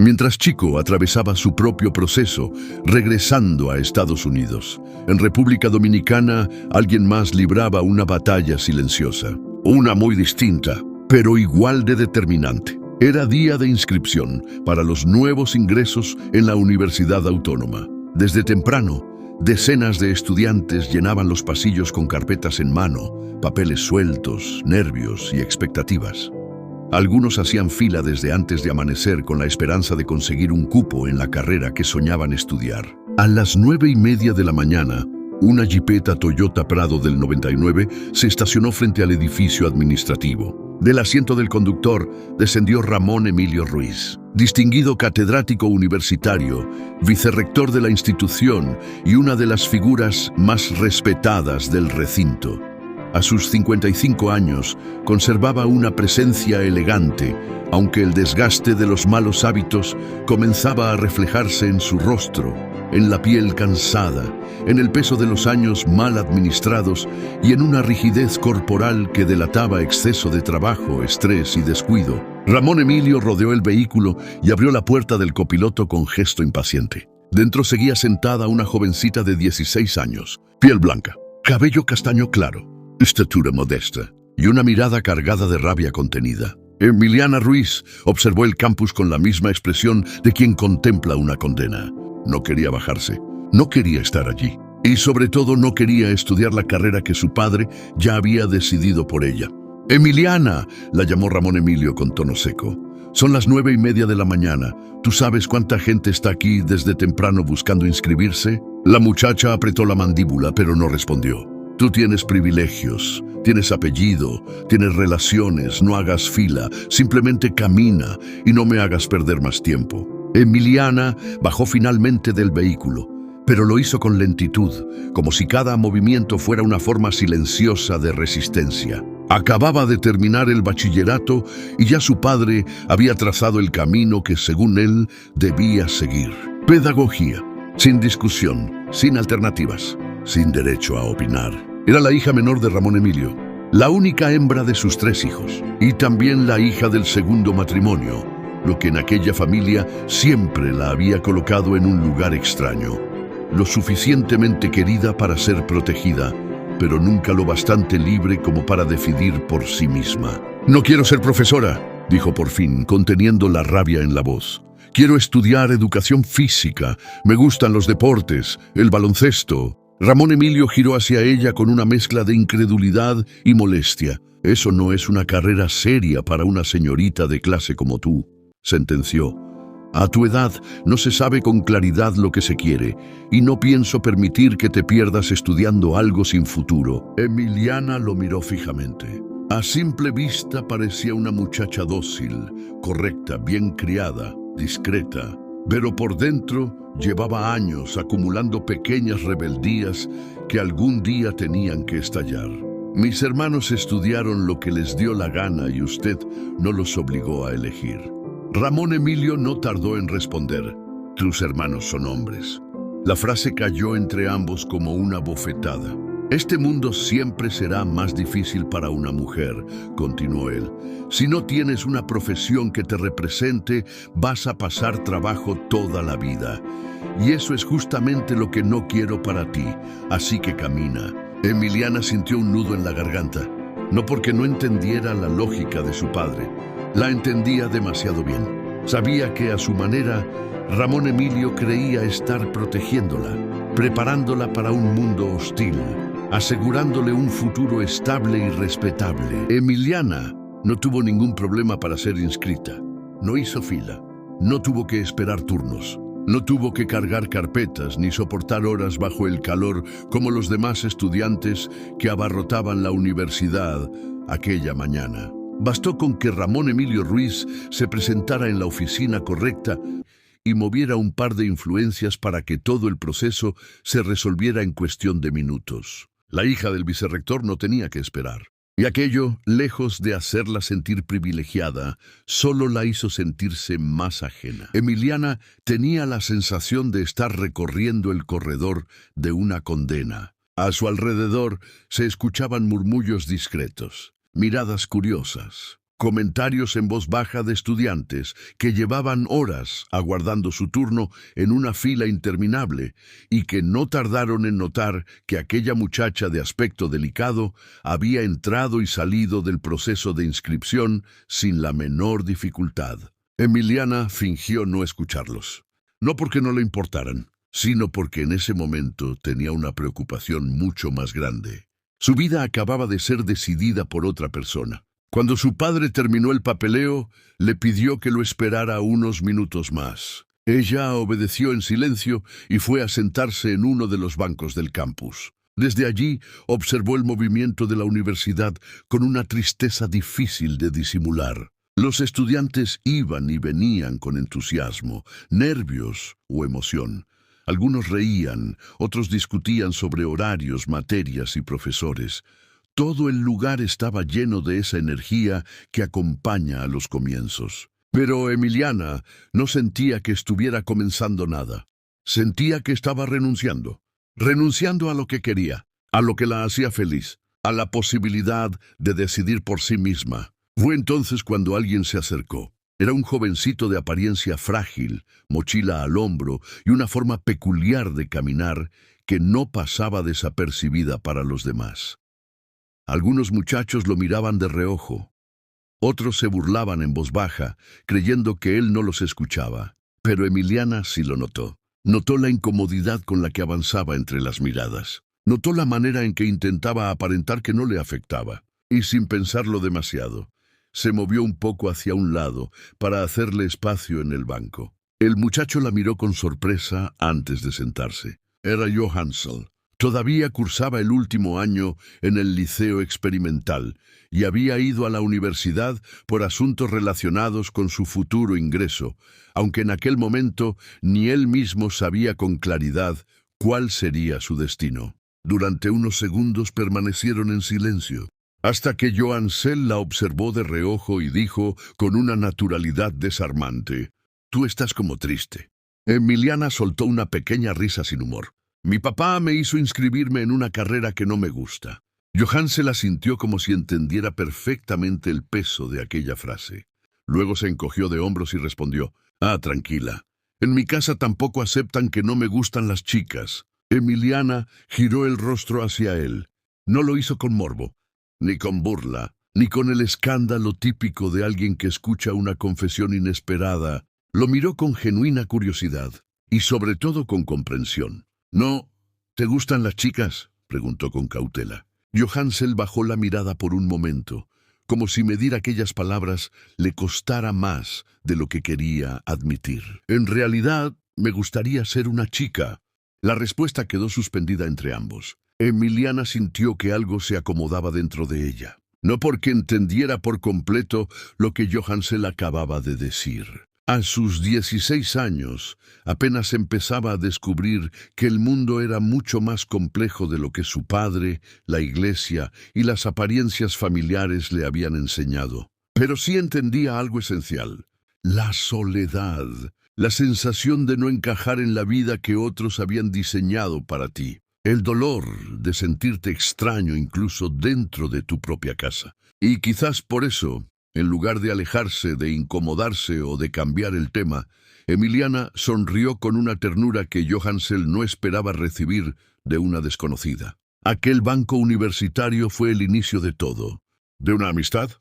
Mientras Chico atravesaba su propio proceso, regresando a Estados Unidos. En República Dominicana, alguien más libraba una batalla silenciosa. Una muy distinta, pero igual de determinante. Era día de inscripción para los nuevos ingresos en la Universidad Autónoma. Desde temprano, decenas de estudiantes llenaban los pasillos con carpetas en mano, papeles sueltos, nervios y expectativas. Algunos hacían fila desde antes de amanecer con la esperanza de conseguir un cupo en la carrera que soñaban estudiar. A las 9:30 de la mañana, una jipeta Toyota Prado del 99 se estacionó frente al edificio administrativo. Del asiento del conductor descendió Ramón Emilio Ruiz, distinguido catedrático universitario, vicerrector de la institución y una de las figuras más respetadas del recinto. A sus 55 años, conservaba una presencia elegante, aunque el desgaste de los malos hábitos comenzaba a reflejarse en su rostro, en la piel cansada, en el peso de los años mal administrados y en una rigidez corporal que delataba exceso de trabajo, estrés y descuido. Ramón Emilio rodeó el vehículo y abrió la puerta del copiloto con gesto impaciente. Dentro seguía sentada una jovencita de 16 años, piel blanca, cabello castaño claro, estatura modesta y una mirada cargada de rabia contenida. Emiliana Ruiz observó el campus con la misma expresión de quien contempla una condena. No quería bajarse, no quería estar allí y sobre todo no quería estudiar la carrera que su padre ya había decidido por ella. «Emiliana», la llamó Ramón Emilio con tono seco. «Son las 9:30 de la mañana. ¿Tú sabes cuánta gente está aquí desde temprano buscando inscribirse?» La muchacha apretó la mandíbula, pero no respondió. «Tú tienes privilegios, tienes apellido, tienes relaciones, no hagas fila, simplemente camina y no me hagas perder más tiempo». Emiliana bajó finalmente del vehículo, pero lo hizo con lentitud, como si cada movimiento fuera una forma silenciosa de resistencia. Acababa de terminar el bachillerato y ya su padre había trazado el camino que, según él, debía seguir. Pedagogía, sin discusión, sin alternativas, sin derecho a opinar. Era la hija menor de Ramón Emilio, la única hembra de sus 3 hijos, y también la hija del segundo matrimonio, lo que en aquella familia siempre la había colocado en un lugar extraño. Lo suficientemente querida para ser protegida, pero nunca lo bastante libre como para decidir por sí misma. «No quiero ser profesora», dijo por fin, conteniendo la rabia en la voz. «Quiero estudiar educación física. Me gustan los deportes, el baloncesto». Ramón Emilio giró hacia ella con una mezcla de incredulidad y molestia. «Eso no es una carrera seria para una señorita de clase como tú», sentenció. «A tu edad no se sabe con claridad lo que se quiere, y no pienso permitir que te pierdas estudiando algo sin futuro». Emiliana lo miró fijamente. A simple vista parecía una muchacha dócil, correcta, bien criada, discreta, pero por dentro llevaba años acumulando pequeñas rebeldías que algún día tenían que estallar. «Mis hermanos estudiaron lo que les dio la gana y usted no los obligó a elegir». Ramón Emilio no tardó en responder. «Tus hermanos son hombres». La frase cayó entre ambos como una bofetada. «Este mundo siempre será más difícil para una mujer», continuó él. «Si no tienes una profesión que te represente, vas a pasar trabajo toda la vida. Y eso es justamente lo que no quiero para ti, así que camina». Emiliana sintió un nudo en la garganta, no porque no entendiera la lógica de su padre. La entendía demasiado bien. Sabía que a su manera, Ramón Emilio creía estar protegiéndola, preparándola para un mundo hostil, asegurándole un futuro estable y respetable. Emiliana no tuvo ningún problema para ser inscrita. No hizo fila, no tuvo que esperar turnos, no tuvo que cargar carpetas ni soportar horas bajo el calor como los demás estudiantes que abarrotaban la universidad aquella mañana. Bastó con que Ramón Emilio Ruiz se presentara en la oficina correcta y moviera un par de influencias para que todo el proceso se resolviera en cuestión de minutos. La hija del vicerrector no tenía que esperar. Y aquello, lejos de hacerla sentir privilegiada, solo la hizo sentirse más ajena. Emiliana tenía la sensación de estar recorriendo el corredor de una condena. A su alrededor se escuchaban murmullos discretos, miradas curiosas. Comentarios en voz baja de estudiantes que llevaban horas aguardando su turno en una fila interminable y que no tardaron en notar que aquella muchacha de aspecto delicado había entrado y salido del proceso de inscripción sin la menor dificultad. Emiliana fingió no escucharlos, no porque no le importaran, sino porque en ese momento tenía una preocupación mucho más grande. Su vida acababa de ser decidida por otra persona. Cuando su padre terminó el papeleo, le pidió que lo esperara unos minutos más. Ella obedeció en silencio y fue a sentarse en uno de los bancos del campus. Desde allí observó el movimiento de la universidad con una tristeza difícil de disimular. Los estudiantes iban y venían con entusiasmo, nervios o emoción. Algunos reían, otros discutían sobre horarios, materias y profesores. Todo el lugar estaba lleno de esa energía que acompaña a los comienzos. Pero Emiliana no sentía que estuviera comenzando nada. Sentía que estaba renunciando a lo que quería, a lo que la hacía feliz, a la posibilidad de decidir por sí misma. Fue entonces cuando alguien se acercó. Era un jovencito de apariencia frágil, mochila al hombro y una forma peculiar de caminar que no pasaba desapercibida para los demás. Algunos muchachos lo miraban de reojo. Otros se burlaban en voz baja, creyendo que él no los escuchaba. Pero Emiliana sí lo notó. Notó la incomodidad con la que avanzaba entre las miradas. Notó la manera en que intentaba aparentar que no le afectaba. Y sin pensarlo demasiado, se movió un poco hacia un lado para hacerle espacio en el banco. El muchacho la miró con sorpresa antes de sentarse. Era Johansson. Todavía cursaba el último año en el liceo experimental y había ido a la universidad por asuntos relacionados con su futuro ingreso, aunque en aquel momento ni él mismo sabía con claridad cuál sería su destino. Durante unos segundos permanecieron en silencio, hasta que Johansson la observó de reojo y dijo con una naturalidad desarmante: «Tú estás como triste». Emiliana soltó una pequeña risa sin humor. «Mi papá me hizo inscribirme en una carrera que no me gusta». Johansson la sintió como si entendiera perfectamente el peso de aquella frase. Luego se encogió de hombros y respondió: «Ah, tranquila. En mi casa tampoco aceptan que no me gustan las chicas». Emiliana giró el rostro hacia él. No lo hizo con morbo, ni con burla, ni con el escándalo típico de alguien que escucha una confesión inesperada. Lo miró con genuina curiosidad y sobre todo con comprensión. «¿No te gustan las chicas?», preguntó con cautela. Johansson bajó la mirada por un momento, como si medir aquellas palabras le costara más de lo que quería admitir. «En realidad, me gustaría ser una chica». La respuesta quedó suspendida entre ambos. Emiliana sintió que algo se acomodaba dentro de ella, no porque entendiera por completo lo que Johansson acababa de decir. A sus 16 años, apenas empezaba a descubrir que el mundo era mucho más complejo de lo que su padre, la iglesia y las apariencias familiares le habían enseñado. Pero sí entendía algo esencial: la soledad, la sensación de no encajar en la vida que otros habían diseñado para ti, el dolor de sentirte extraño incluso dentro de tu propia casa. Y quizás por eso, en lugar de alejarse, de incomodarse o de cambiar el tema, Emiliana sonrió con una ternura que Johansson no esperaba recibir de una desconocida. Aquel banco universitario fue el inicio de todo. ¿De una amistad?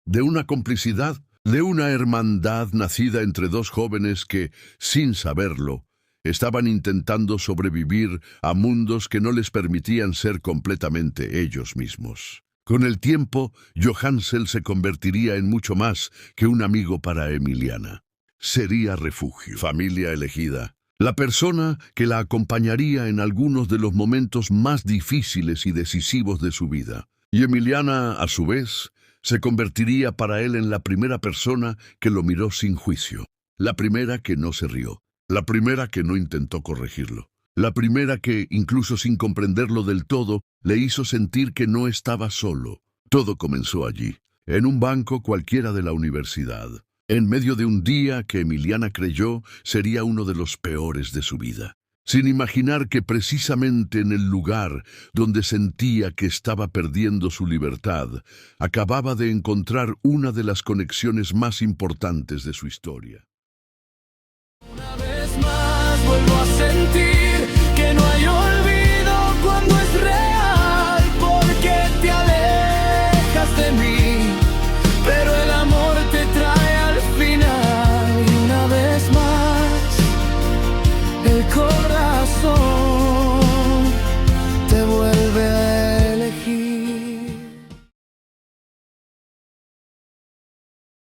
¿De una complicidad? ¿De una hermandad nacida entre dos jóvenes que, sin saberlo, estaban intentando sobrevivir a mundos que no les permitían ser completamente ellos mismos? Con el tiempo, Johansson se convertiría en mucho más que un amigo para Emiliana. Sería refugio, familia elegida, la persona que la acompañaría en algunos de los momentos más difíciles y decisivos de su vida. Y Emiliana, a su vez, se convertiría para él en la primera persona que lo miró sin juicio, la primera que no se rió, la primera que no intentó corregirlo. La primera que, incluso sin comprenderlo del todo, le hizo sentir que no estaba solo. Todo comenzó allí, en un banco cualquiera de la universidad, en medio de un día que Emiliana creyó sería uno de los peores de su vida. sin imaginar que precisamente en el lugar donde sentía que estaba perdiendo su libertad, acababa de encontrar una de las conexiones más importantes de su historia.